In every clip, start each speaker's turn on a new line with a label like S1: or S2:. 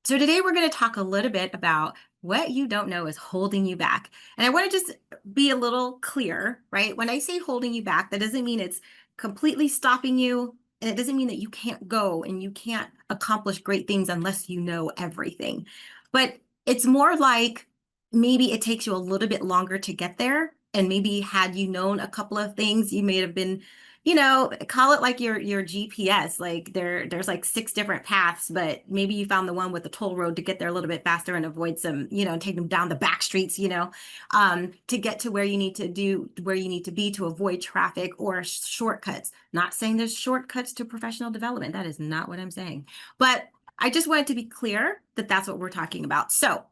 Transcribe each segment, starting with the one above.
S1: So today we're going to talk a little bit about what you don't know is holding you back. And I want to just be a little clear, right? When I say holding you back, that doesn't mean it's completely stopping you. And it doesn't mean that you can't go and you can't accomplish great things unless you know everything. But it's more like maybe it takes you a little bit longer to get there. And maybe had you known a couple of things, you may have been, call it like your GPS. Like there's like six different paths, but maybe you found the one with the toll road to get there a little bit faster and avoid some, take them down the back streets, to get to where you need to be to avoid traffic or shortcuts. Not saying there's shortcuts to professional development. That is not what I'm saying. But I just wanted to be clear that that's what we're talking about. So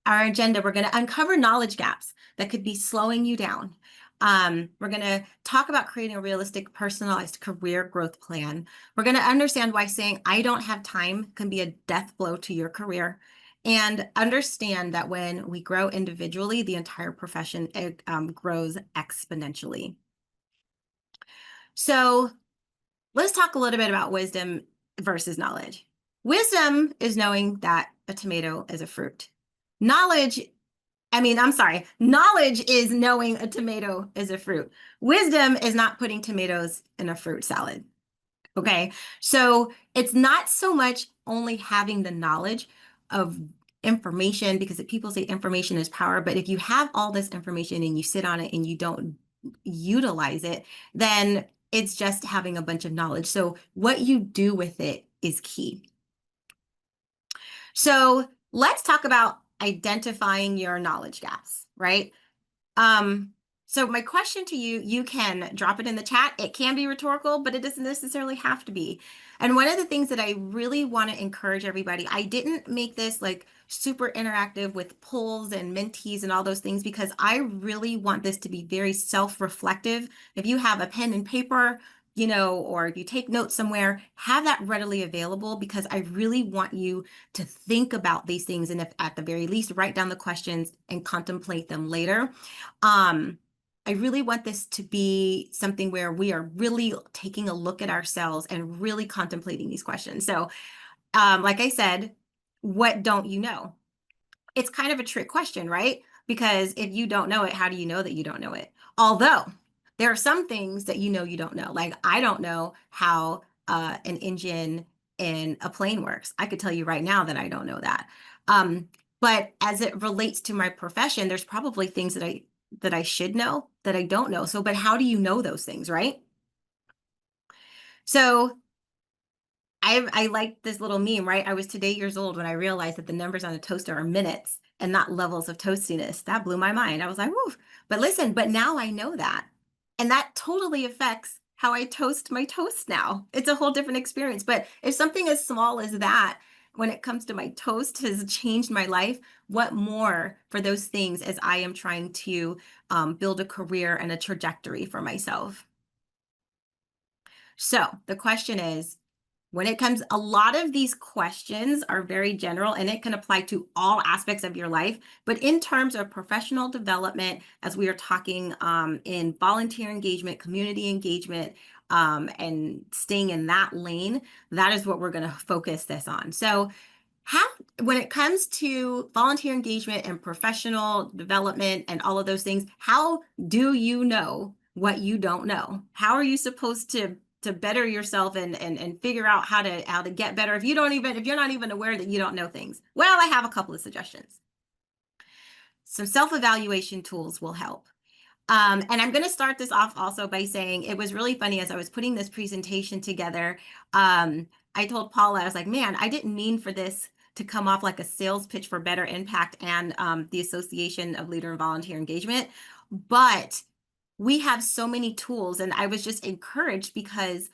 S1: our agenda, we're going to uncover knowledge gaps that could be slowing you down. We're going to talk about creating a realistic, personalized career growth plan. We're going to understand why saying, I don't have time can be a death blow to your career. And understand that when we grow individually, the entire profession grows exponentially. So let's talk a little bit about wisdom versus knowledge. Wisdom is knowing that a tomato is a fruit. Knowledge is knowing a tomato is a fruit. Wisdom is not putting tomatoes in a fruit salad. Okay. So it's not so much only having the knowledge of information, because people say information is power, but if you have all this information and you sit on it and you don't utilize it, then it's just having a bunch of knowledge. So what you do with it is key. So let's talk about identifying your knowledge gaps, right? So my question to you, you can drop it in the chat. It can be rhetorical, but it doesn't necessarily have to be. And one of the things that I really want to encourage everybody, I didn't make this like super interactive with polls and mentees and all those things, because I really want this to be very self-reflective. If you have a pen and paper, or if you take notes somewhere, have that readily available, because I really want you to think about these things. And if at the very least, write down the questions and contemplate them later. I really want this to be something where we are really taking a look at ourselves and really contemplating these questions. So, like I said, what don't you know? It's kind of a trick question, right? Because if you don't know it, how do you know that you don't know it? Although there are some things that you don't know. Like I don't know how an engine in a plane works. I could tell you right now that I don't know that. But as it relates to my profession, there's probably things that I should know that I don't know. So, but how do you know those things, right? So I like this little meme, right? I was today years old when I realized that the numbers on a toaster are minutes and not levels of toastiness. That blew my mind. I was like, whoo. But listen, but now I know that. And that totally affects how I toast my toast now. It's a whole different experience. But if something as small as that, when it comes to my toast, has changed my life, what more for those things as I am trying to build a career and a trajectory for myself? So the question is, when it comes, a lot of these questions are very general and it can apply to all aspects of your life. But in terms of professional development, as we are talking in volunteer engagement, community engagement, and staying in that lane, that is what we're going to focus this on. So how, when it comes to volunteer engagement and professional development and all of those things, how do you know what you don't know? How are you supposed to better yourself and figure out how to get better if you're not even aware that you don't know things? Well, I have a couple of suggestions. Some self-evaluation tools will help. And I'm going to start this off also by saying it was really funny as I was putting this presentation together. I told Paula, I was like, man, I didn't mean for this to come off like a sales pitch for Better Impact and the Association of Leader and Volunteer Engagement. But we have so many tools, and I was just encouraged because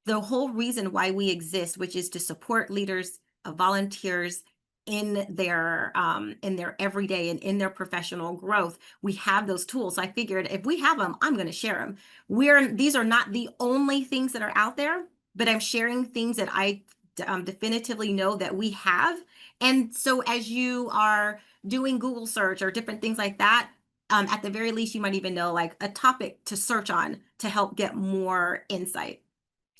S1: the whole reason why we exist, which is to support leaders, volunteers in their everyday and in their professional growth, we have those tools. So I figured if we have them, I'm going to share them. These are not the only things that are out there, but I'm sharing things that I definitively know that we have. And so as you are doing Google search or different things like that, at the very least, you might even know like a topic to search on to help get more insight.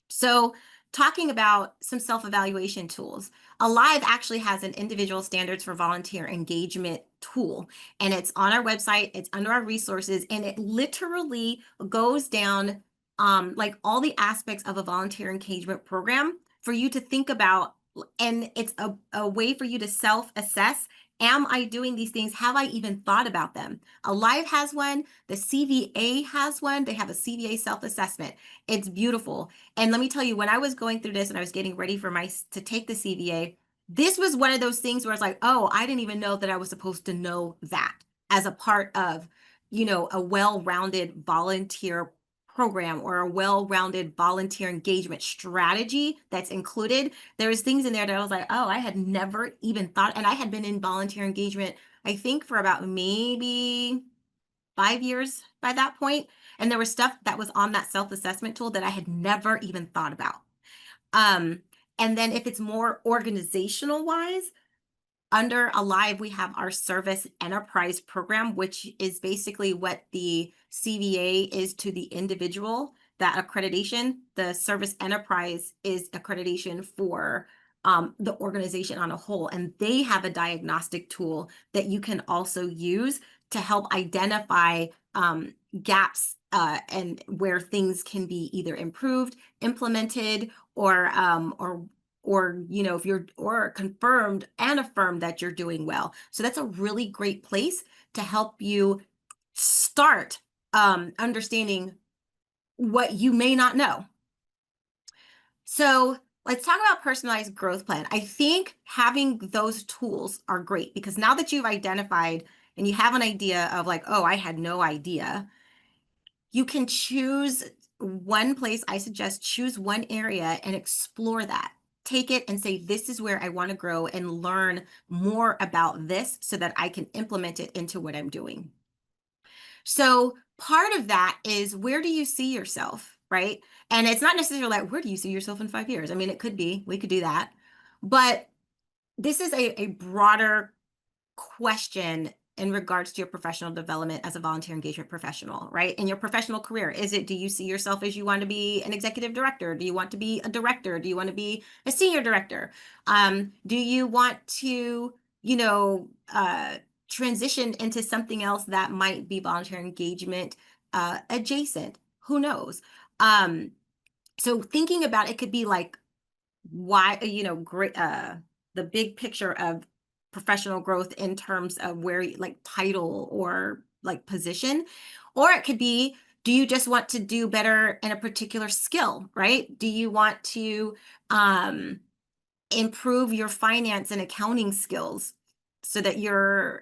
S1: So talking about some self-evaluation tools, Alive actually has an individual standards for volunteer engagement tool, and it's on our website, it's under our resources, and it literally goes down like all the aspects of a volunteer engagement program for you to think about. And it's a way for you to self-assess. Am I doing these things? Have I even thought about them? Alive has one. The CVA has one. They have a CVA self-assessment. It's beautiful. And let me tell you, when I was going through this and I was getting ready for to take the CVA, this was one of those things where it's like, oh, I didn't even know that I was supposed to know that as a part of, a well-rounded volunteer program or a well-rounded volunteer engagement strategy that's included. There's things in there that I was like, oh, I had never even thought, and I had been in volunteer engagement, I think for about maybe 5 years by that point. And there was stuff that was on that self-assessment tool that I had never even thought about. And then if it's more organizational wise, under Alive, we have our Service Enterprise program, which is basically what the CVA is to the individual, that accreditation. The Service Enterprise is accreditation for the organization on a whole. And they have a diagnostic tool that you can also use to help identify gaps and where things can be either improved, implemented, or if you're or confirmed and affirmed that you're doing well. So that's a really great place to help you start understanding what you may not know. So let's talk about personalized growth plan. I think having those tools are great because now that you've identified and you have an idea of like, oh, I had no idea, you can choose one place. I suggest choose one area and explore that. Take it and say, this is where I want to grow and learn more about this so that I can implement it into what I'm doing. So part of that is, where do you see yourself, right? And it's not necessarily like, where do you see yourself in 5 years? I mean, it could be, we could do that. But this is a broader question in regards to your professional development as a volunteer engagement professional, right? In your professional career, do you see yourself as you want to be an executive director? Do you want to be a director? Do you want to be a senior director? Do you want to, transition into something else that might be volunteer engagement adjacent? Who knows? So thinking about it could be like, why, great, the big picture of professional growth in terms of where like title or like position, or it could be, do you just want to do better in a particular skill, right? Do you want to improve your finance and accounting skills so that you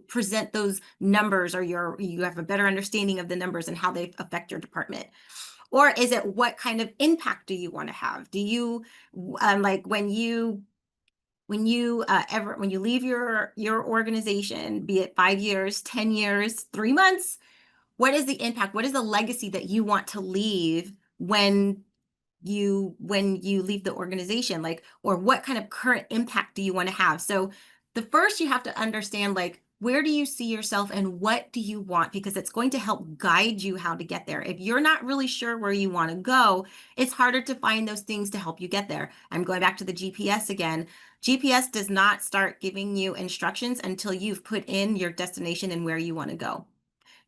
S1: present those numbers, or you have a better understanding of the numbers and how they affect your department? Or is it, what kind of impact do you want to have? Do you like when you leave your organization, be it 5 years, 10 years, 3 months, what is the impact? What is the legacy that you want to leave when you leave the organization? Like, or what kind of current impact do you want to have? So the first, you have to understand, like, where do you see yourself and what do you want? Because it's going to help guide you how to get there. If you're not really sure where you want to go, it's harder to find those things to help you get there. I'm going back to the GPS again. GPS does not start giving you instructions until you've put in your destination and where you want to go.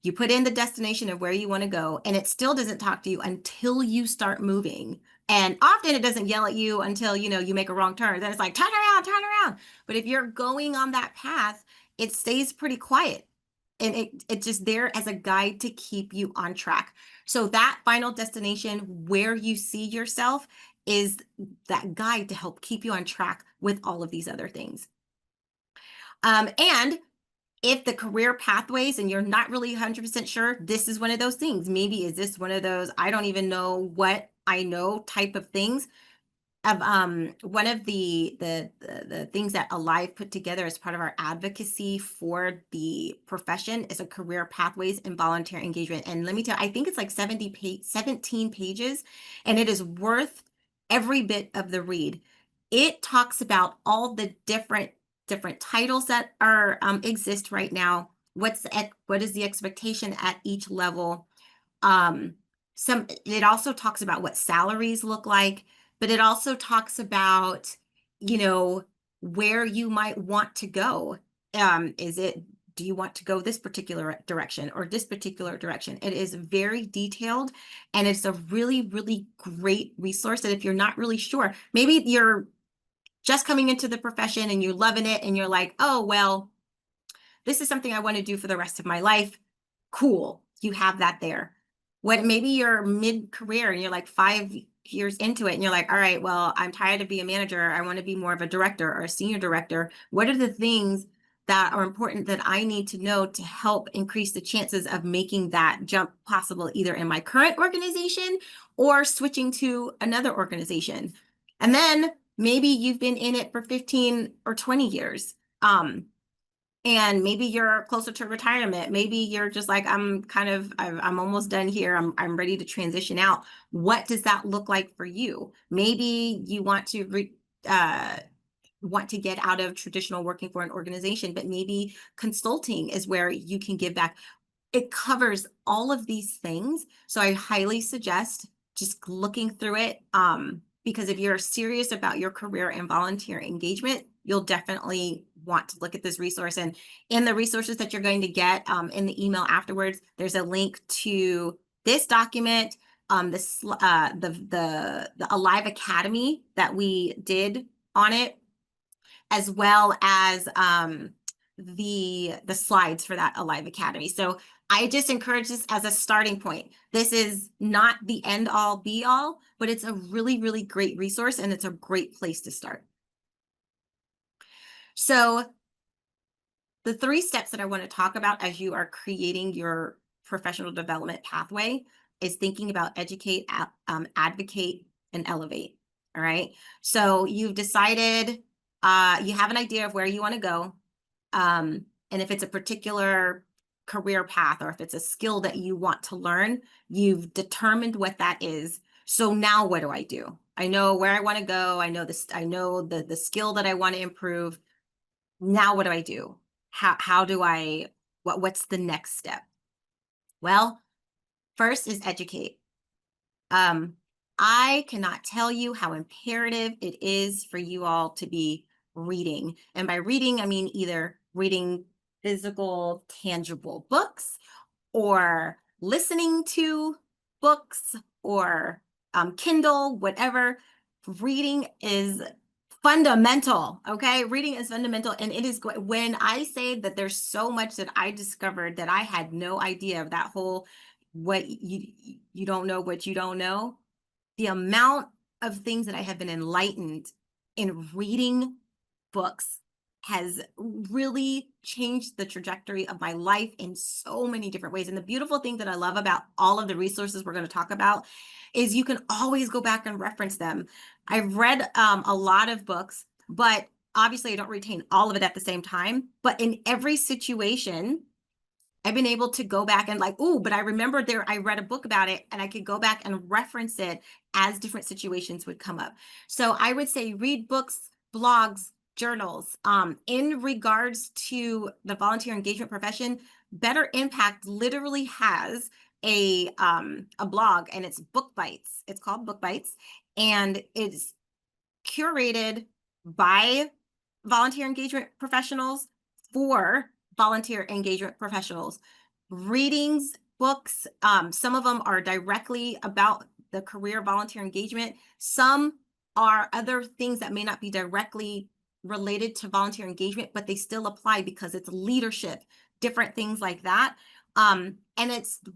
S1: You put in the destination of where you want to go, and it still doesn't talk to you until you start moving. And often it doesn't yell at you until, you make a wrong turn. Then it's like, turn around, turn around. But if you're going on that path, it stays pretty quiet. And it's just there as a guide to keep you on track. So that final destination, where you see yourself, is that guide to help keep you on track with all of these other things. And if the career pathways and you're not really 100% sure, this is one of those things. Maybe is this one of those, I don't even know what I know type of things. Of one of the things that Alive put together as part of our advocacy for the profession is a career pathways and volunteer engagement. And let me tell you, I think it's like 17 pages, and it is worth every bit of the read. It talks about all the different titles that are exist right now. What is the expectation at each level? It also talks about what salaries look like. but it also talks about, you know, where you might want to go. Is it, do you want to go this particular direction or this particular direction? It is very detailed, and it's a really, really great resource that if you're not really sure, maybe you're just coming into the profession and you're loving it and you're like, oh, well, this is something I want to do for the rest of my life. Cool. You have that there. What, maybe you're mid-career and you're like 5 years into it and you're like, all right, well, I'm tired of being a manager. I want to be more of a director or a senior director. What are the things that are important that I need to know to help increase the chances of making that jump possible, either in my current organization or switching to another organization? And then maybe you've been in it for 15 or 20 years. And maybe you're closer to retirement. Maybe you're just like, I'm almost done here. I'm ready to transition out. What does that look like for you? Maybe you want to get out of traditional working for an organization, but maybe consulting is where you can give back. It covers all of these things. So I highly suggest just looking through it. Because if you're serious about your career and volunteer engagement, you'll definitely want to look at this resource. And in the resources that you're going to get in the email afterwards, there's a link to this document, the Alive Academy that we did on it, as well as the slides for that Alive Academy. So I just encourage this as a starting point. This is not the end all be all, but it's a really, really great resource, and it's a great place to start. So the 3 steps that I want to talk about as you are creating your professional development pathway is thinking about educate, advocate, and elevate. All right. So you've decided, you have an idea of where you want to go. And if it's a particular career path, or if it's a skill that you want to learn, you've determined what that is. So now what do I do? I know where I want to go. I know this, I know the skill that I want to improve. Now what do I do? How do I, what's the next step? Well, first is educate. I cannot tell you how imperative it is for you all to be reading. And by reading, I mean either reading physical, tangible books, or listening to books, or Kindle, whatever. Reading is fundamental. Okay. Reading is fundamental. And it is, when I say that there's so much that I discovered that I had no idea of, that whole, what you don't know what you don't know, the amount of things that I have been enlightened in reading books has really changed the trajectory of my life in so many different ways. And the beautiful thing that I love about all of the resources we're going to talk about is you can always go back and reference them. I've read a lot of books, but obviously I don't retain all of it at the same time. But in every situation, I've been able to go back and like, oh, but I remember there, I read a book about it, and I could go back and reference it as different situations would come up. So I would say read books, blogs, journals. In regards to the volunteer engagement profession, Better Impact literally has a blog, and it's Book Bites. It's called Book Bites, and it's curated by volunteer engagement professionals for volunteer engagement professionals. Readings, books, some of them are directly about the career volunteer engagement. Some are other things that may not be directly related to volunteer engagement, but they still apply because it's leadership, different things like that. And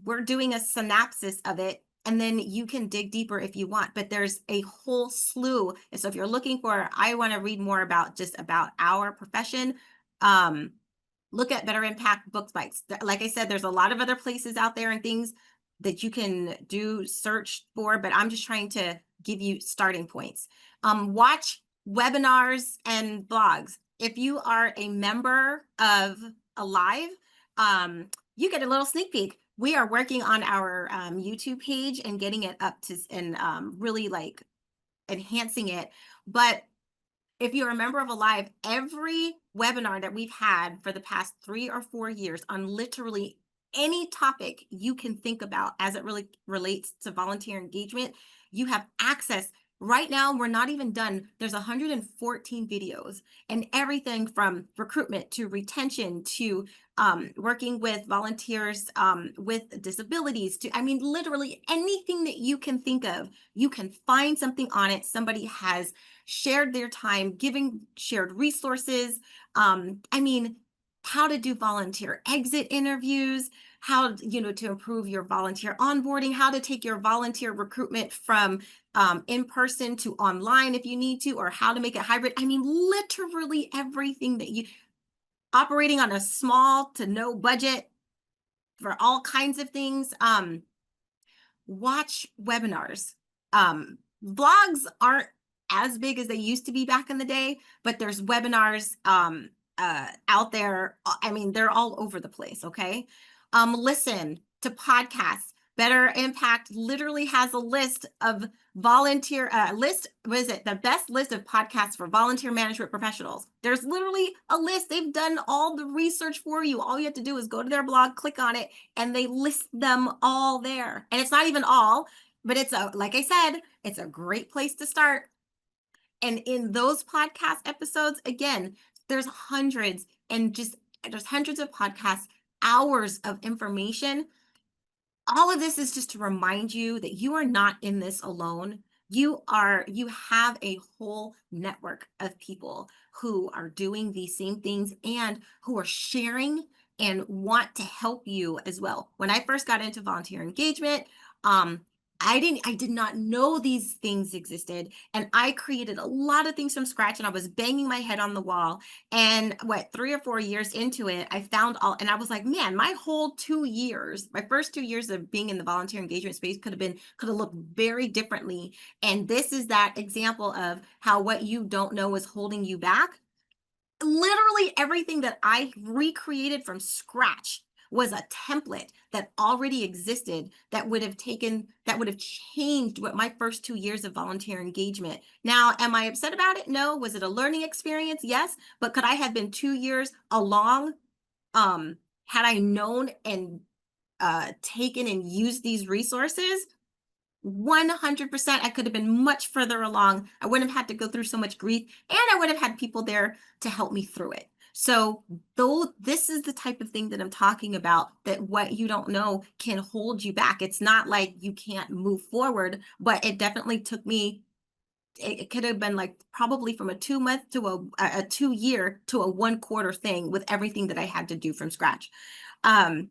S1: we're doing a synopsis of it, and then you can dig deeper if you want, but there's a whole slew. And so if you're looking for, I want to read more about just about our profession, look at Better Impact Book Bites. Like I said, there's a lot of other places out there and things that you can do search for, but I'm just trying to give you starting points. Watch webinars and blogs. If you are a member of Alive, you get a little sneak peek. We are working on our YouTube page and getting it up to, and really like enhancing it. But if you're a member of Alive, every webinar that we've had for the past 3 or 4 years on literally any topic you can think about as it really relates to volunteer engagement, you have access Right now, we're not even done. There's 114 videos, and everything from recruitment to retention to working with volunteers with disabilities to, I mean, literally anything that you can think of, you can find something on it. Somebody has shared their time, giving shared resources. I mean, how to do volunteer exit interviews, how, to improve your volunteer onboarding, how to take your volunteer recruitment from in person to online if you need to, or how to make it hybrid. I mean, literally everything that you operating on a small to no budget for all kinds of things. Watch webinars. Blogs aren't as big as they used to be back in the day, but there's webinars out there. I mean, they're all over the place. Okay. Listen to podcasts. Better Impact literally has a list of volunteer list. What is it? The best list of podcasts for volunteer management professionals. There's literally a list. They've done all the research for you. All you have to do is go to their blog, click on it, and they list them all there. And it's not even all, but like I said, it's a great place to start. And in those podcast episodes, again, there's hundreds of podcasts, hours of information. All of this is just to remind you that you are not in this alone. You have a whole network of people who are doing these same things and who are sharing and want to help you as well. When I first got into volunteer engagement, um, I did not know these things existed. And I created a lot of things from scratch and I was banging my head on the wall. And 3 or 4 years into it, I found and I was like, man, my whole 2 years, my first 2 years of being in the volunteer engagement space could have looked very differently. And this is that example of how what you don't know is holding you back. Literally everything that I recreated from scratch was a template that already existed that would have changed what my first 2 years of volunteer engagement. Now, am I upset about it? No. Was it a learning experience? Yes. But could I have been 2 years along had I known and taken and used these resources? 100%. I could have been much further along. I wouldn't have had to go through so much grief, and I would have had people there to help me through it. So, though this is the type of thing that I'm talking about, that what you don't know can hold you back. It's not like you can't move forward, but it definitely took me. It could have been like probably from a 2 month to a 2 year to a 1 quarter thing with everything that I had to do from scratch. Um,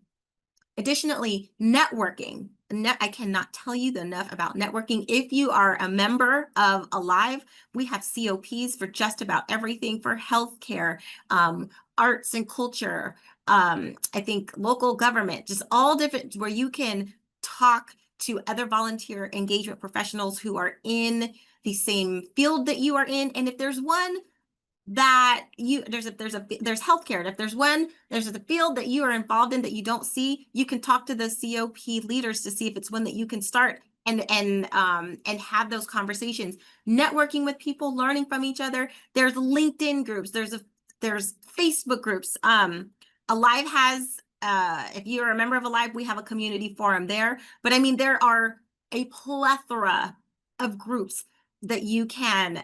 S1: Additionally, networking. I cannot tell you enough about networking. If you are a member of Alive, we have COPs for just about everything, for healthcare, arts and culture, I think local government, just all different, where you can talk to other volunteer engagement professionals who are in the same field that you are in. And if there's one that there's healthcare. And if there's a field that you are involved in that you don't see, you can talk to the COP leaders to see if it's one that you can start and have those conversations, networking with people, learning from each other. There's LinkedIn groups, there's Facebook groups. Alive has if you're a member of Alive, we have a community forum there. But I mean, there are a plethora of groups that you can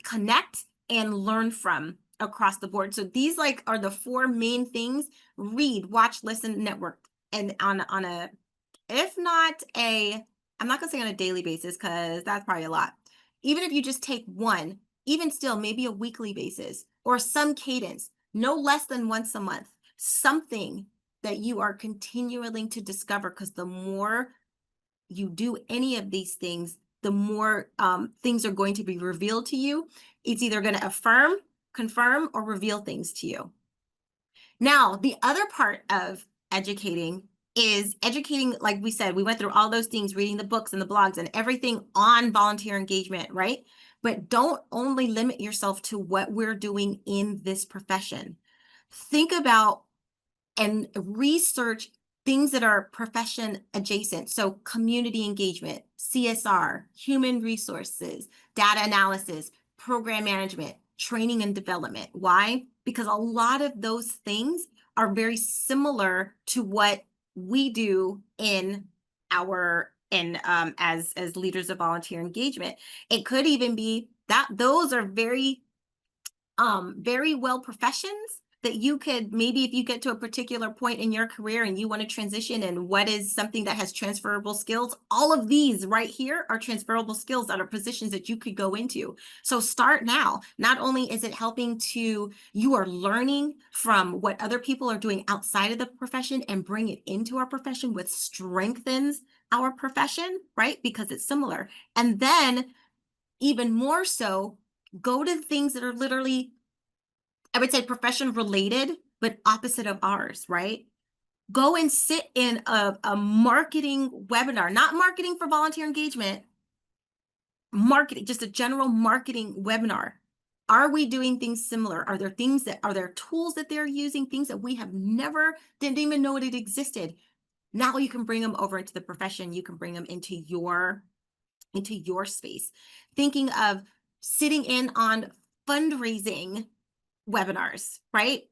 S1: connect and learn from across the board. So these are the four main things: read, watch, listen, network. And on a, if not I'm not gonna say on a daily basis, because that's probably a lot. Even if you just take one, even still, maybe a weekly basis or some cadence, no less than once a month, something that you are continuing to discover, because the more you do any of these things, the more things are going to be revealed to you. It's either going to affirm, confirm, or reveal things to you. Now, the other part of educating is educating, like we said, we went through all those things, reading the books and the blogs and everything on volunteer engagement, right? But don't only limit yourself to what we're doing in this profession. Think about and research things that are profession adjacent. So community engagement, CSR, human resources, data analysis, program management, training and development. Why? Because a lot of those things are very similar to what we do in our in as leaders of volunteer engagement. It could even be that those are very well professions that you could, maybe if you get to a particular point in your career and you want to transition, and what is something that has transferable skills, all of these right here are transferable skills that are positions that you could go into. So start now. Not only is it helping to, you are learning from what other people are doing outside of the profession and bring it into our profession, which strengthens our profession, right? Because it's similar. And then even more so, go to things that are literally, I would say, profession related, but opposite of ours, right? Go and sit in a marketing webinar, not marketing for volunteer engagement, marketing, just a general marketing webinar. Are we doing things similar? Are there tools that they're using, things that we have never, didn't even know it existed? Now you can bring them over into the profession. You can bring them into your space. Thinking of sitting in on fundraising webinars, right?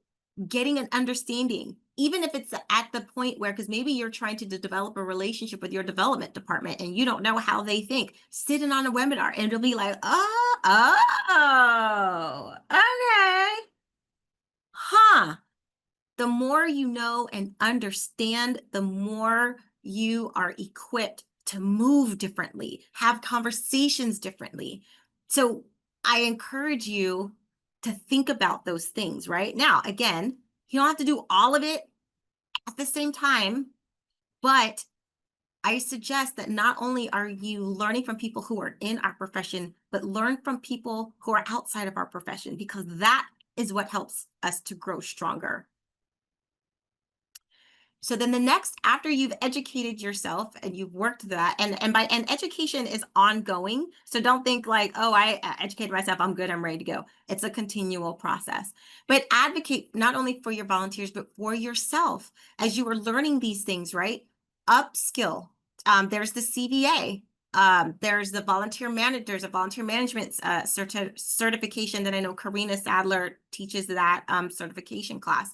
S1: Getting an understanding, even if it's at the point where, because maybe you're trying to develop a relationship with your development department and you don't know how they think, sitting on a webinar and it'll be like, oh, okay. Huh. The more you know and understand, the more you are equipped to move differently, have conversations differently. So I encourage you to think about those things right now. Again, you don't have to do all of it at the same time, but I suggest that not only are you learning from people who are in our profession, but learn from people who are outside of our profession, because that is what helps us to grow stronger. So then the next, after you've educated yourself and you've worked that, and education is ongoing. So don't think like, oh, I educated myself, I'm good, I'm ready to go. It's a continual process. But advocate not only for your volunteers, but for yourself as you are learning these things, right? Upskill. There's the CVA. There's the there's a volunteer management certification that I know Karina Sadler teaches that certification class.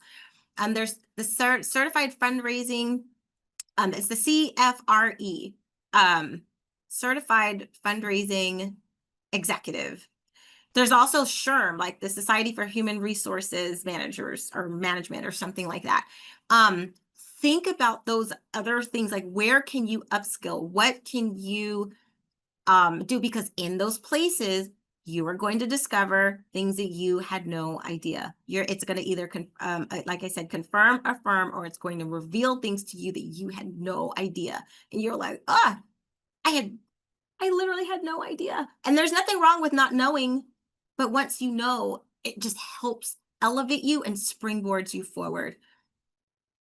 S1: There's the certified fundraising. It's the CFRE, certified fundraising executive. There's also SHRM, like the Society for Human Resources Managers or Management or something like that. Think about those other things, like where can you upskill? What can you do? Because in those places, you are going to discover things that you had no idea. It's going to either, like I said, confirm, affirm, or it's going to reveal things to you that you had no idea. And you're like, I literally had no idea. And there's nothing wrong with not knowing, but once you know, it just helps elevate you and springboards you forward.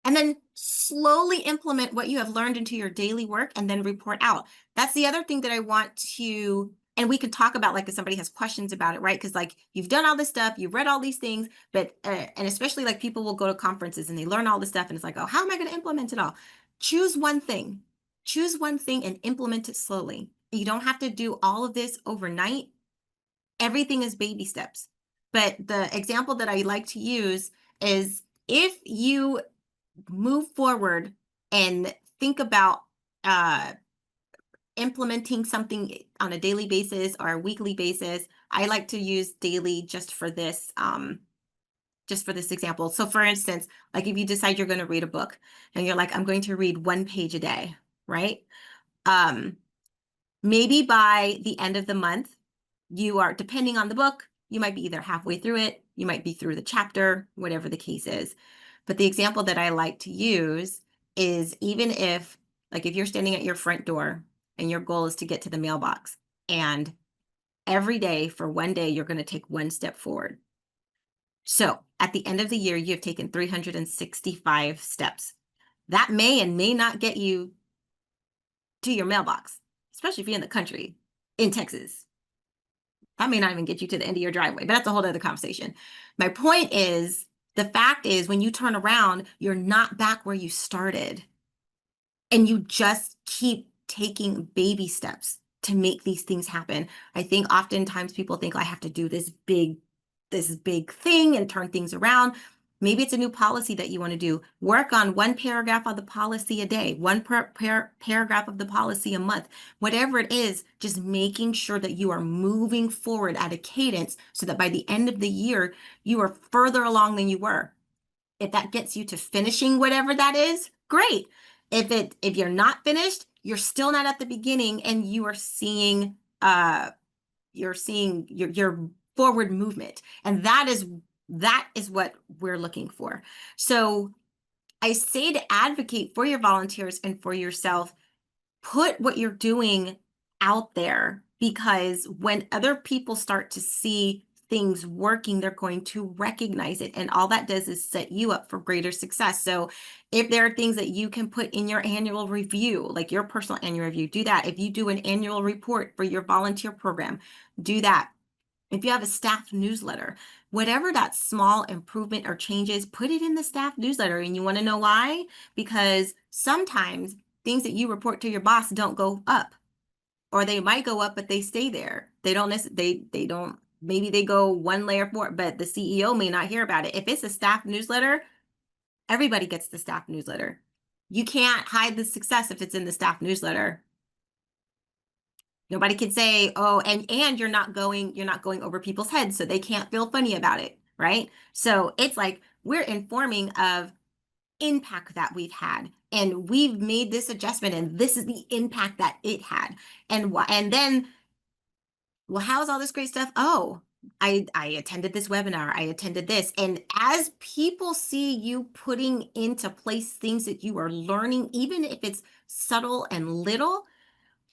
S1: And then slowly implement what you have learned into your daily work and then report out. That's the other thing that I want to, and we can talk about, like, if somebody has questions about it, right? Because like you've done all this stuff, you've read all these things, but, and especially like people will go to conferences and they learn all this stuff and it's like, oh, how am I going to implement it all? Choose one thing and implement it slowly. You don't have to do all of this overnight. Everything is baby steps. But the example that I like to use is, if you move forward and think about implementing something on a daily basis or a weekly basis. I like to use daily just for this example. So for instance, like if you decide you're going to read a book and you're like, I'm going to read 1 page a day, right? Maybe by the end of the month, you are, depending on the book, you might be either halfway through it, you might be through the chapter, whatever the case is. But the example that I like to use is, even if, like, if you're standing at your front door and your goal is to get to the mailbox, and every day for 1 day, you're going to take 1 step forward. So at the end of the year, you have taken 365 steps. That may and may not get you to your mailbox, especially if you're in the country, in Texas. That may not even get you to the end of your driveway, but that's a whole other conversation. My point is, the fact is, when you turn around, you're not back where you started. And you just keep taking baby steps to make these things happen. I think oftentimes people think, I have to do this big thing and turn things around. Maybe it's a new policy that you want to do. Work on one paragraph of the policy a day, one paragraph of the policy a month. Whatever it is, just making sure that you are moving forward at a cadence so that by the end of the year, you are further along than you were. If that gets you to finishing whatever that is, great. If you're not finished, you're still not at the beginning and you are seeing your forward movement. And that is what we're looking for. So I say to advocate for your volunteers and for yourself, put what you're doing out there, because when other people start to see things working, they're going to recognize it. And all that does is set you up for greater success. So if there are things that you can put in your annual review, like your personal annual review, do that. If you do an annual report for your volunteer program, do that. If you have a staff newsletter, whatever that small improvement or changes, put it in the staff newsletter. And you want to know why? Because sometimes things that you report to your boss don't go up, or they might go up, but they stay there. They don't they don't, maybe they go one layer forward, but the CEO may not hear about it. If it's a staff newsletter, everybody gets the staff newsletter. You can't hide the success if it's in the staff newsletter. Nobody can say, oh, and you're not going over people's heads, so they can't feel funny about it, right? So it's like we're informing of impact that we've had, and we've made this adjustment, and this is the impact that it had. And then, well, how's all this great stuff? Oh, I attended this webinar, I attended this. And as people see you putting into place things that you are learning, even if it's subtle and little,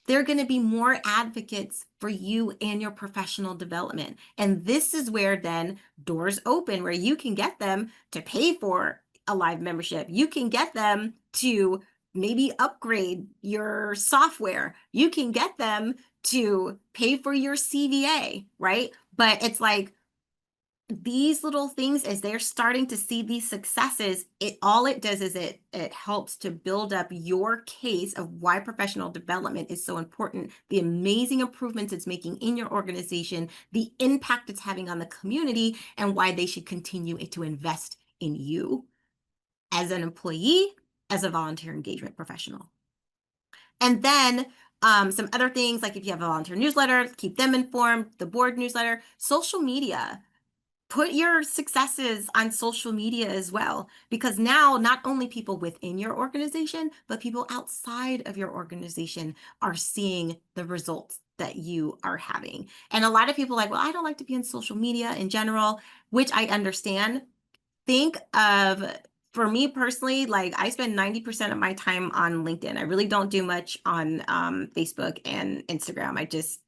S1: they're going to be more advocates for you and your professional development. And this is where then doors open, where you can get them to pay for a live membership. You can get them to maybe upgrade your software. You can get them to pay for your CVA, right? But it's like, these little things, as they're starting to see these successes, all it does is it helps to build up your case of why professional development is so important, the amazing improvements it's making in your organization, the impact it's having on the community, and why they should continue to invest in you as an employee, as a volunteer engagement professional. And then some other things, like if you have a volunteer newsletter, keep them informed, the board newsletter, social media. Put your successes on social media as well, because now not only people within your organization, but people outside of your organization are seeing the results that you are having. And a lot of people are like, well, I don't like to be on social media in general, which I understand. Think of, for me personally, like I spend 90% of my time on LinkedIn. I really don't do much on Facebook and Instagram. I just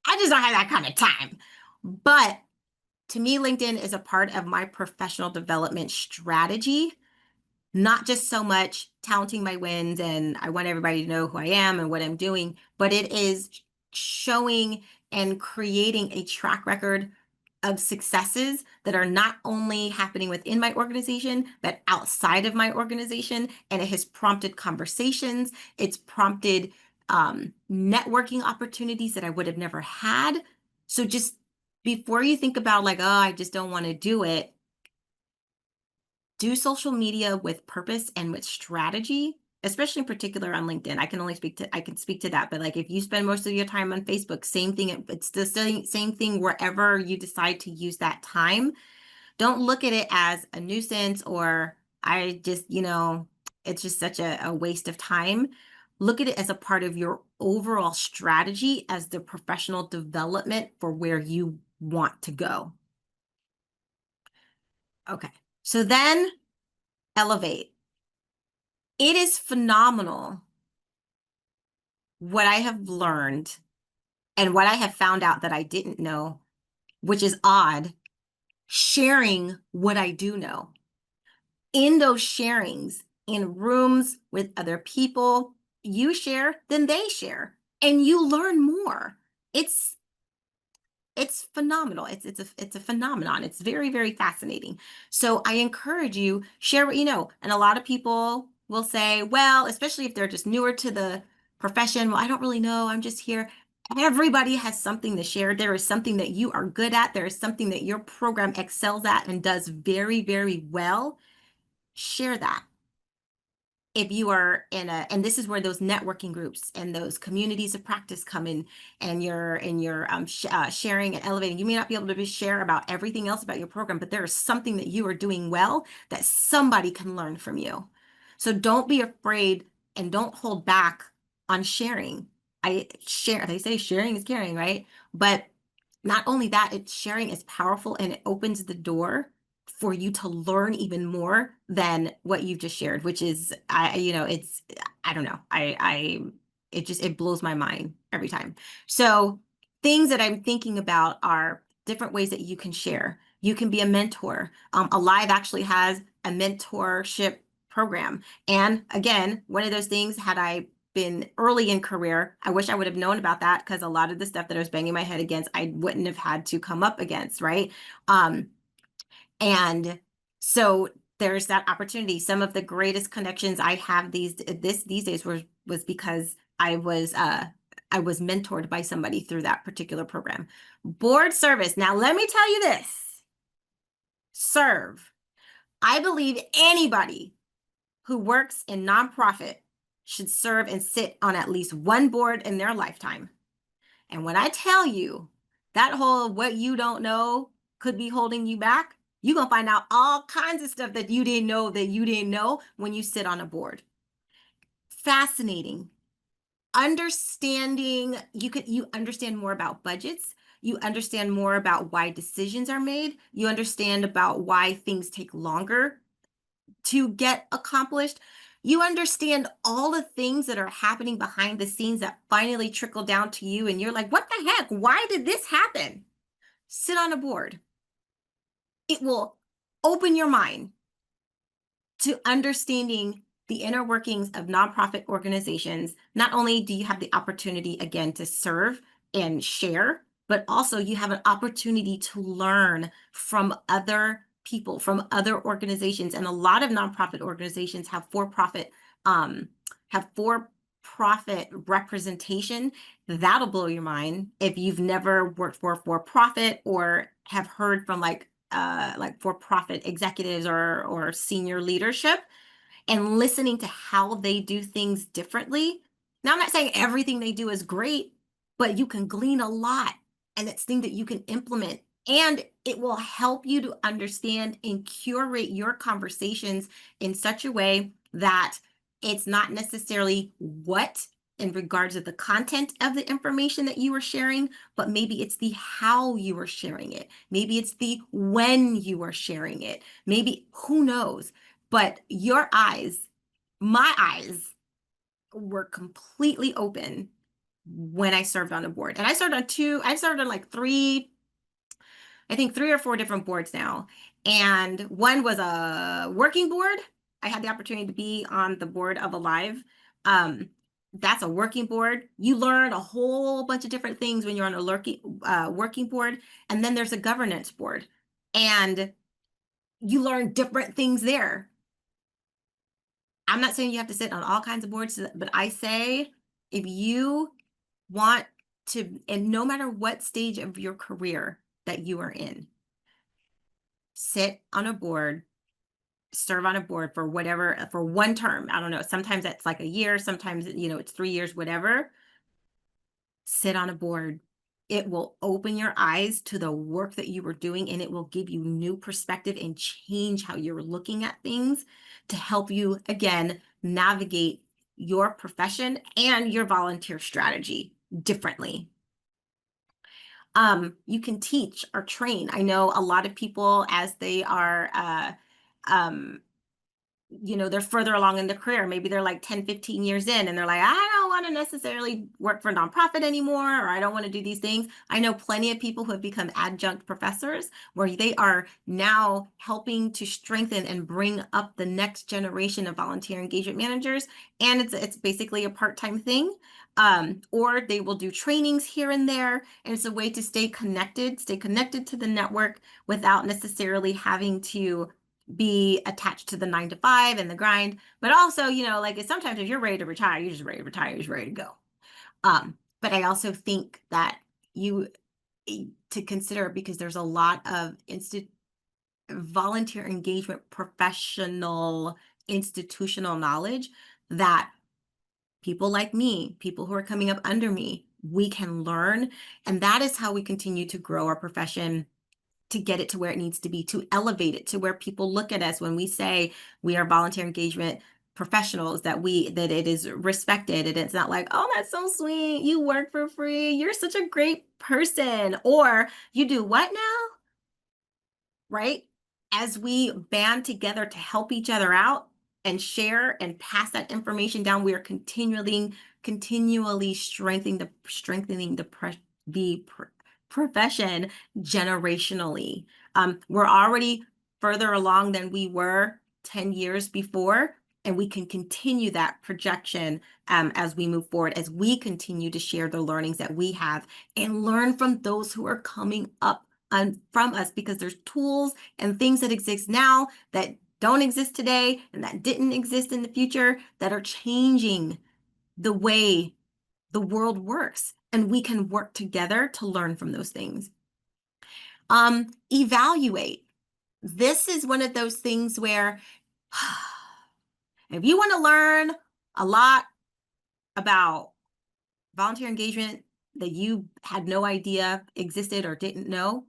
S1: don't have that kind of time. But to me, LinkedIn is a part of my professional development strategy, not just so much counting my wins and I want everybody to know who I am and what I'm doing, but it is showing and creating a track record of successes that are not only happening within my organization, but outside of my organization. And it has prompted conversations. It's prompted networking opportunities that I would have never had. So just before you think about like, oh, I just don't want to do social media with purpose and with strategy, especially in particular on LinkedIn. I can speak to that, but like if you spend most of your time on Facebook, same thing, it's the same thing wherever you decide to use that time. Don't look at it as a nuisance or I just, it's just such a waste of time. Look at it as a part of your overall strategy as the professional development for where you want to go. Okay, so then elevate. It is phenomenal what I have learned and what I have found out that I didn't know, which is odd, sharing what I do know. In those sharings, in rooms with other people, you share, then they share, and you learn more. It's phenomenal. It's a phenomenon. It's very, very fascinating. So I encourage you, share what you know. And a lot of people will say, well, especially if they're just newer to the profession, well, I don't really know. I'm just here. Everybody has something to share. There is something that you are good at. There is something that your program excels at and does very, very well. Share that. If you are in and this is where those networking groups and those communities of practice come in, and you're sharing and elevating. You may not be able to share about everything else about your program, but there is something that you are doing well that somebody can learn from you. So don't be afraid and don't hold back on sharing. They say sharing is caring, right? But not only that, it's sharing is powerful and it opens the door for you to learn even more than what you've just shared, which is, it's, I don't know. It blows my mind every time. So things that I'm thinking about are different ways that you can share. You can be a mentor. Alive actually has a mentorship program. And again, one of those things, had I been early in career, I wish I would have known about that, because a lot of the stuff that I was banging my head against, I wouldn't have had to come up against, right? And so there's that opportunity. Some of the greatest connections I have these days was because I was mentored by somebody through that particular program. Board service. Now let me tell you this. Serve. I believe anybody who works in nonprofit should serve and sit on at least one board in their lifetime. And when I tell you that whole what you don't know could be holding you back, you're going to find out all kinds of stuff that you didn't know when you sit on a board. Fascinating. Understanding, you understand more about budgets. You understand more about why decisions are made. You understand about why things take longer to get accomplished. You understand all the things that are happening behind the scenes that finally trickle down to you. And you're like, what the heck? Why did this happen? Sit on a board. It will open your mind to understanding the inner workings of nonprofit organizations. Not only do you have the opportunity, again, to serve and share, but also you have an opportunity to learn from other people, from other organizations. And a lot of nonprofit organizations have for-profit representation. That'll blow your mind if you've never worked for-profit or have heard from like for-profit executives or senior leadership, and listening to how they do things differently. Now, I'm not saying everything they do is great, but you can glean a lot, and it's things that you can implement, and it will help you to understand and curate your conversations in such a way that it's not necessarily what in regards to the content of the information that you are sharing, but maybe it's the how you are sharing it. Maybe it's the when you are sharing it. Maybe, who knows? But my eyes were completely open when I served on a board. And I served on like I think three or four different boards now. And one was a working board. I had the opportunity to be on the board of Alive. That's a working board. You learn a whole bunch of different things when you're on a working board. And then there's a governance board. And you learn different things there. I'm not saying you have to sit on all kinds of boards, but I say if you want to, and no matter what stage of your career that you are in, sit on a board, serve on a board for for one term. I don't know. Sometimes that's like a year. Sometimes, it's 3 years, whatever. Sit on a board. It will open your eyes to the work that you were doing, and it will give you new perspective and change how you're looking at things to help you, again, navigate your profession and your volunteer strategy differently. You can teach or train. I know a lot of people, as they are they're further along in their career. Maybe they're like 10, 15 years in, and they're like, I don't want to necessarily work for a nonprofit anymore, or I don't want to do these things. I know plenty of people who have become adjunct professors where they are now helping to strengthen and bring up the next generation of volunteer engagement managers. And it's basically a part-time thing. Or they will do trainings here and there. And it's a way to stay connected to the network without necessarily having to be attached to the 9 to 5 and the grind. But also, like sometimes if you're ready to retire, you're just ready to retire, you're just ready to go. But I also think that you to consider, because there's a lot of volunteer engagement, professional, institutional knowledge that people like me, people who are coming up under me, we can learn. And that is how we continue to grow our profession, to get it to where it needs to be, to elevate it to where people look at us when we say we are volunteer engagement professionals, that it is respected, and it's not like, oh, that's so sweet, you work for free, you're such a great person, or you do what now, right? As we band together to help each other out and share and pass that information down, we are continually strengthening profession generationally. We're already further along than we were 10 years before, and we can continue that projection as we move forward, as we continue to share the learnings that we have and learn from those who are coming up from us, because there's tools and things that exist now that don't exist today and that didn't exist in the future, that are changing the way the world works, and we can work together to learn from those things. Evaluate. This is one of those things where if you want to learn a lot about volunteer engagement that you had no idea existed or didn't know,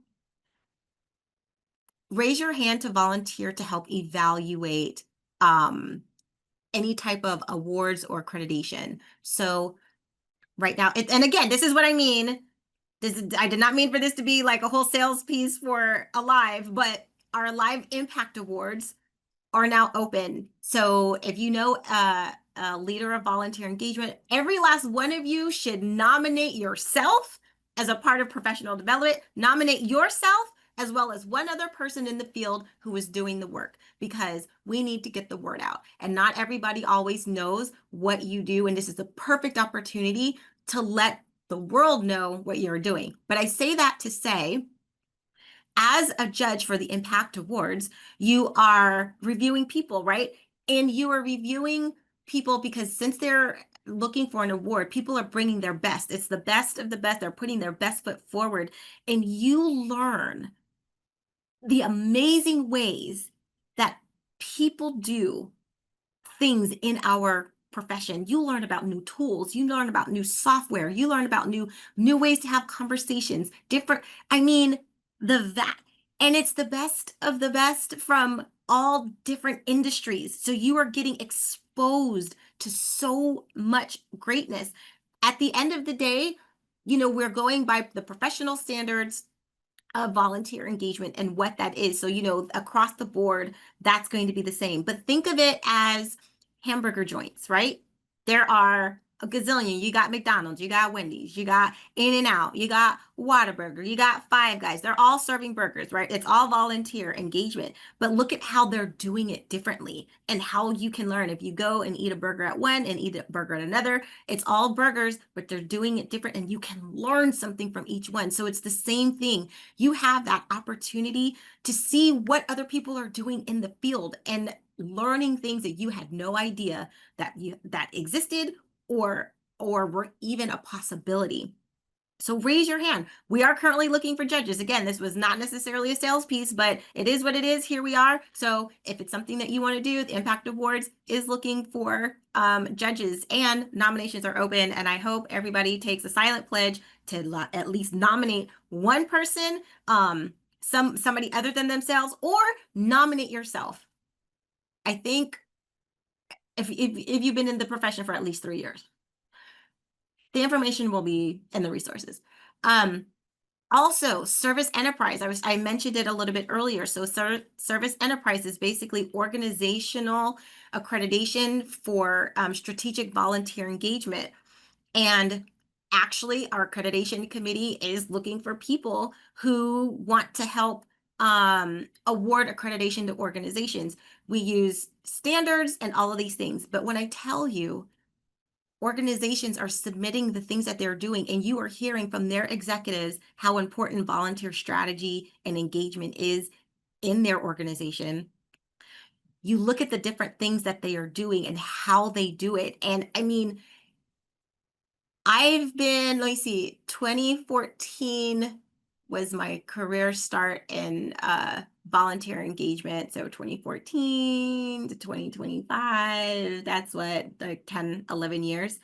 S1: raise your hand to volunteer to help evaluate any type of awards or accreditation. So right now, and again, this is what I mean. I did not mean for this to be like a whole sales piece for Alive, but our Alive Impact Awards are now open. So if you know a leader of volunteer engagement, every last one of you should nominate yourself as a part of professional development. Nominate yourself as well as one other person in the field who is doing the work, because we need to get the word out. And not everybody always knows what you do. And this is the perfect opportunity to let the world know what you're doing. But I say that to say, as a judge for the Impact Awards, you are reviewing people, right? And you are reviewing people because since they're looking for an award, people are bringing their best. It's the best of the best. They're putting their best foot forward. And you learn the amazing ways that people do things in our profession. You learn about new tools, you learn about new software, you learn about new ways to have conversations, different, I mean, and it's the best of the best from all different industries. So you are getting exposed to so much greatness. At the end of the day, we're going by the professional standards of volunteer engagement and what that is. So, across the board, that's going to be the same. But think of it as hamburger joints, right? There are a gazillion. You got McDonald's, you got Wendy's, you got In-N-Out, you got Whataburger, you got Five Guys. They're all serving burgers, right? It's all volunteer engagement. But look at how they're doing it differently and how you can learn. If you go and eat a burger at one and eat a burger at another, it's all burgers, but they're doing it different, and you can learn something from each one. So it's the same thing. You have that opportunity to see what other people are doing in the field and learning things that you had no idea that existed or were even a possibility. So raise your hand. We are currently looking for judges. Again, this was not necessarily a sales piece, but it is what it is. Here we are. So if it's something that you want to do, the Impact Awards is looking for judges, and nominations are open. And I hope everybody takes a silent pledge to at least nominate one person, somebody other than themselves, or nominate yourself. I think if you've been in the profession for at least 3 years, the information will be in the resources. Also, service enterprise. I mentioned it a little bit earlier. So service enterprise is basically organizational accreditation for strategic volunteer engagement. And actually, our accreditation committee is looking for people who want to help award accreditation to organizations. We use standards and all of these things. But when I tell you, organizations are submitting the things that they're doing, and you are hearing from their executives how important volunteer strategy and engagement is in their organization. You look at the different things that they are doing and how they do it. And I mean, let me see, 2014 was my career start in volunteer engagement. So 2014 to 2025, that's what, like 10, 11 years.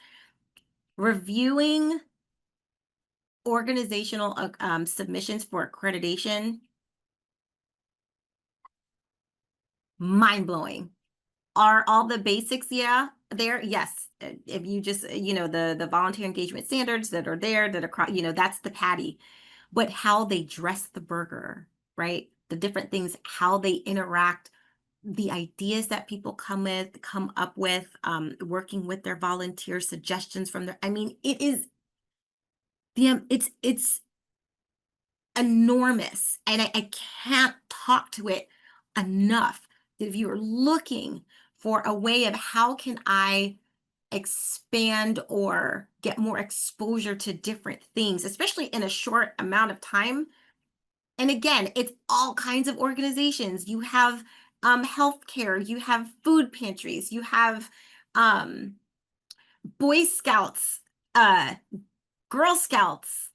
S1: Reviewing organizational submissions for accreditation, mind blowing. Are all the basics, yeah, there? Yes. If you just, the volunteer engagement standards that are there, that are, that's the patty. But how they dress the burger, right? The different things, how they interact, the ideas that people come up with, working with their volunteers, suggestions from their, I mean, it is it's enormous. And I can't talk to it enough. If you're looking for a way of how can I expand or get more exposure to different things, especially in a short amount of time. And again, it's all kinds of organizations. You have healthcare, you have food pantries, you have um, Boy Scouts, uh, Girl Scouts,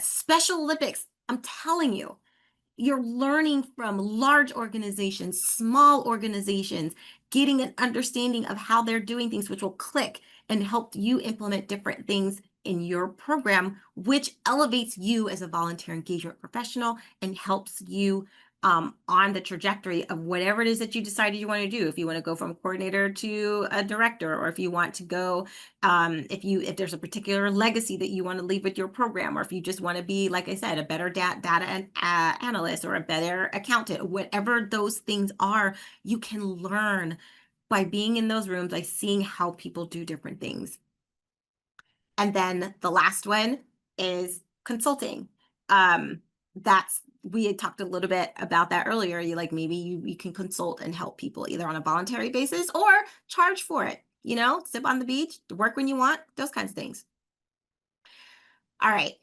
S1: Special Olympics. I'm telling you, you're learning from large organizations, small organizations, getting an understanding of how they're doing things, which will click and help you implement different things in your program, which elevates you as a volunteer engagement professional and helps you on the trajectory of whatever it is that you decided you want to do. If you want to go from coordinator to a director, or if you want to go, if there's a particular legacy that you want to leave with your program, or if you just want to be, like I said, a better data analyst or a better accountant, whatever those things are, you can learn by being in those rooms, by seeing how people do different things. And then the last one is consulting. That's We had talked a little bit about that earlier. Maybe you can consult and help people either on a voluntary basis or charge for it, sip on the beach, work when you want, those kinds of things. All right.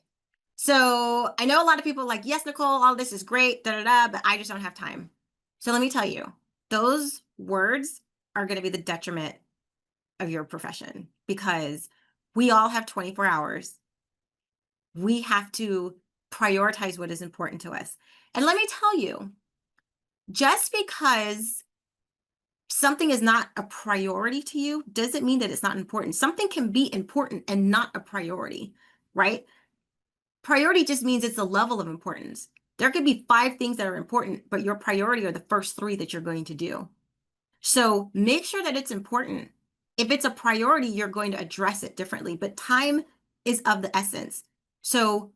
S1: So I know a lot of people are like, yes, Nicole, all this is great, da da da, but I just don't have time. So let me tell you, those words are going to be the detriment of your profession, because we all have 24 hours. We have to prioritize what is important to us. And let me tell you, just because something is not a priority to you doesn't mean that it's not important. Something can be important and not a priority, right? Priority just means it's a level of importance. There could be 5 things that are important, but your priority are the first 3 that you're going to do. So make sure that it's important. If it's a priority, you're going to address it differently, but time is of the essence. So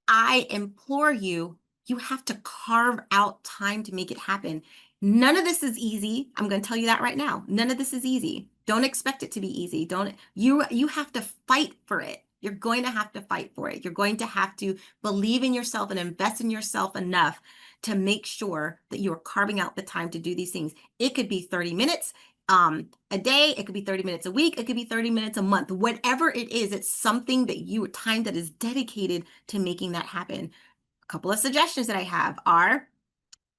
S1: I implore you, you have to carve out time to make it happen. None of this is easy. I'm going to tell you that right now. None of this is easy. Don't expect it to be easy. You have to fight for it. You're going to have to fight for it. You're going to have to believe in yourself and invest in yourself enough to make sure that you're carving out the time to do these things. It could be 30 minutes a day, it could be 30 minutes a week, it could be 30 minutes a month. Whatever it is, it's something that time that is dedicated to making that happen. A couple of suggestions that I have are: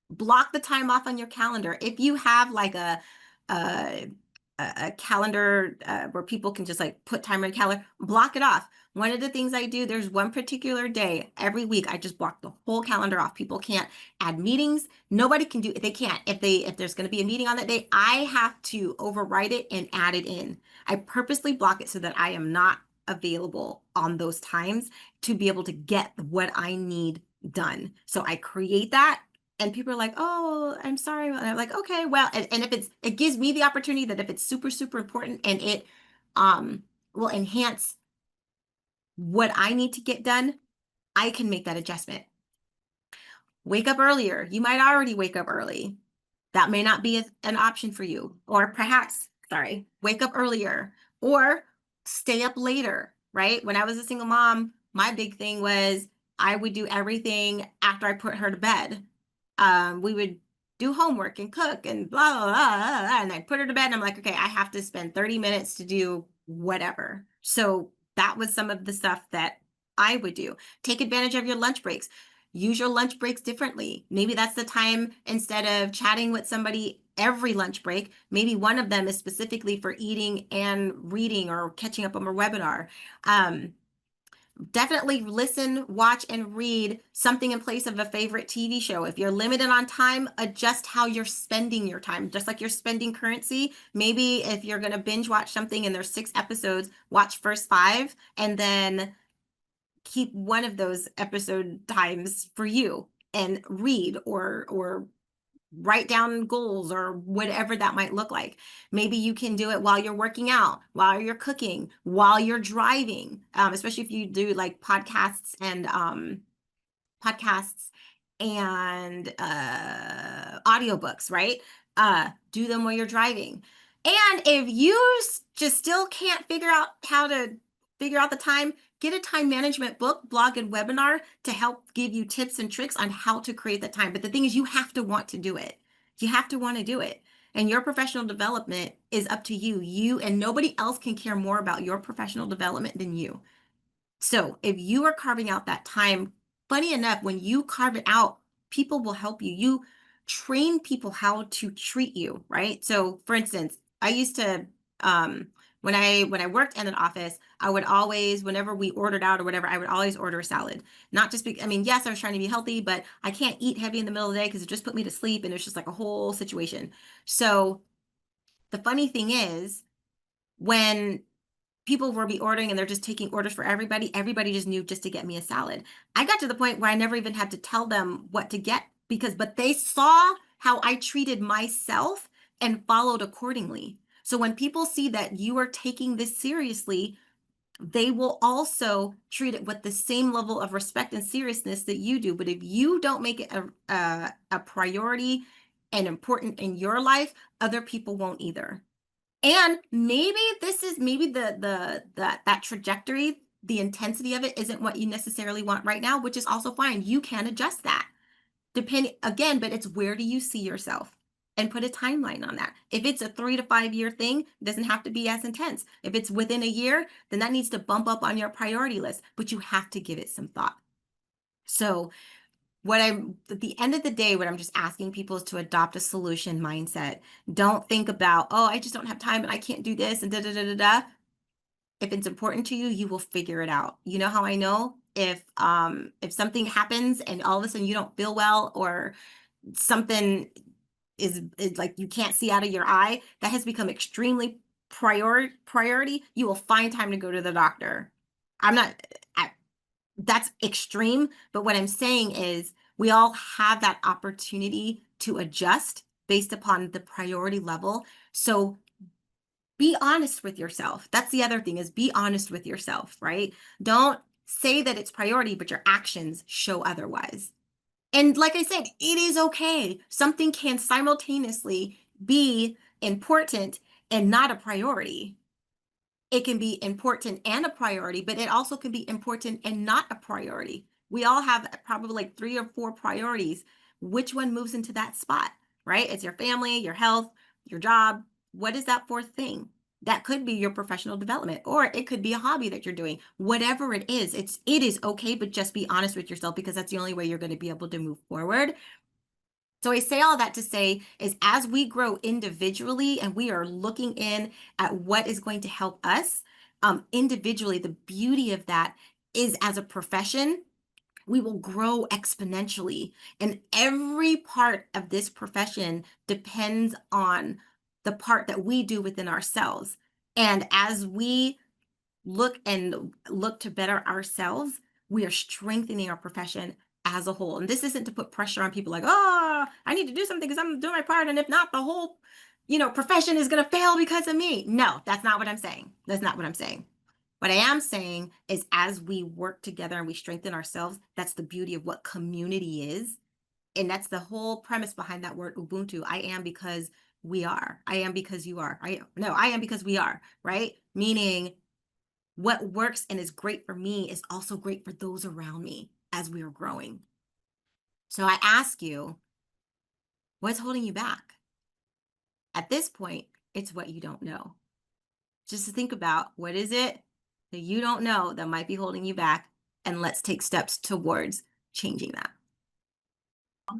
S1: block the time off on your calendar. If you have like a, a calendar where people can just like put time on your calendar, block it off. One of the things I do, there's one particular day every week, I just block the whole calendar off. People can't add meetings. Nobody can do, they can't. If there's going to be a meeting on that day, I have to overwrite it and add it in. I purposely block it so that I am not available on those times to be able to get what I need done. So I create that. And people are like, oh, I'm sorry. And I'm like, okay, well, and if it gives me the opportunity that if it's super, super important and it will enhance what I need to get done, I can make that adjustment. Wake up earlier. You might already wake up early. That may not be an option for you. Or perhaps, sorry, wake up earlier or stay up later, right? When I was a single mom, my big thing was I would do everything after I put her to bed. We would do homework and cook and blah, blah, blah, blah, and I'd put her to bed and I'm like, okay, I have to spend 30 minutes to do whatever. So that was some of the stuff that I would do. Take advantage of your lunch breaks. Use your lunch breaks differently. Maybe that's the time, instead of chatting with somebody every lunch break. Maybe one of them is specifically for eating and reading or catching up on a webinar. Definitely listen, watch, and read something in place of a favorite TV show. If you're limited on time, adjust how you're spending your time, just like you're spending currency. Maybe if you're going to binge watch something and there's 6 episodes, watch first 5 and then keep one of those episode times for you and read or write down goals or whatever that might look like. Maybe you can do it while you're working out, while you're cooking, while you're driving, especially if you do like podcasts and audiobooks, right? Do them while you're driving. And if you just still can't figure out how to figure out the time, get a time management book, blog, and webinar to help give you tips and tricks on how to create that time. But the thing is, you have to want to do it. You have to want to do it. And your professional development is up to you. You and nobody else can care more about your professional development than you. So if you are carving out that time, funny enough, when you carve it out, people will help you. You train people how to treat you, right? So for instance, I used to when I worked in an office, I would always, whenever we ordered out or whatever, I would always order a salad. Not just because, I mean, yes, I was trying to be healthy, but I can't eat heavy in the middle of the day because it just put me to sleep and it's just like a whole situation. So the funny thing is, when people were be ordering and they're just taking orders for everybody just knew just to get me a salad. I got to the point where I never even had to tell them what to get but they saw how I treated myself and followed accordingly. So when people see that you are taking this seriously, they will also treat it with the same level of respect and seriousness that you do. But if you don't make it a priority and important in your life, other people won't either. And maybe that trajectory, the intensity of it isn't what you necessarily want right now, which is also fine. You can adjust that. Depending again, but it's where do you see yourself? And put a timeline on that. If it's a 3 to 5 year thing, it doesn't have to be as intense. If it's within a year, then that needs to bump up on your priority list, but you have to give it some thought. So at the end of the day, what I'm just asking people is to adopt a solution mindset. Don't think about, oh, I just don't have time and I can't do this and da da da da da. If it's important to you, you will figure it out. You know how I know if something happens and all of a sudden you don't feel well or something is like you can't see out of your eye, that has become extremely priority, you will find time to go to the doctor. I'm not that's extreme, but what I'm saying is we all have that opportunity to adjust based upon the priority level. So be honest with yourself. That's the other thing, is be honest with yourself, right? Don't say that it's priority, but your actions show otherwise. And like I said, it is okay. Something can simultaneously be important and not a priority. It can be important and a priority, but it also can be important and not a priority. We all have probably like 3 or 4 priorities. Which one moves into that spot, right? It's your family, your health, your job. What is that 4th thing? That could be your professional development, or it could be a hobby that you're doing. Whatever it is okay, but just be honest with yourself, because that's the only way you're going to be able to move forward. So I say all that to say is, as we grow individually and we are looking in at what is going to help us individually, the beauty of that is, as a profession, we will grow exponentially. And every part of this profession depends on the part that we do within ourselves. And as we look to better ourselves, we are strengthening our profession as a whole. And this isn't to put pressure on people like, oh, I need to do something because I'm doing my part. And if not, the whole, profession is going to fail because of me. No, that's not what I'm saying. That's not what I'm saying. What I am saying is, as we work together and we strengthen ourselves, that's the beauty of what community is. And that's the whole premise behind that word Ubuntu. I am because we are. I am because you are. I am because we are, right? Meaning, what works and is great for me is also great for those around me as we are growing. So I ask you, what's holding you back? At this point, it's what you don't know. Just to think about, what is it that you don't know that might be holding you back? And let's take steps towards changing that.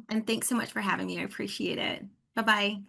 S1: And thanks so much for having me. I appreciate it. Bye-bye.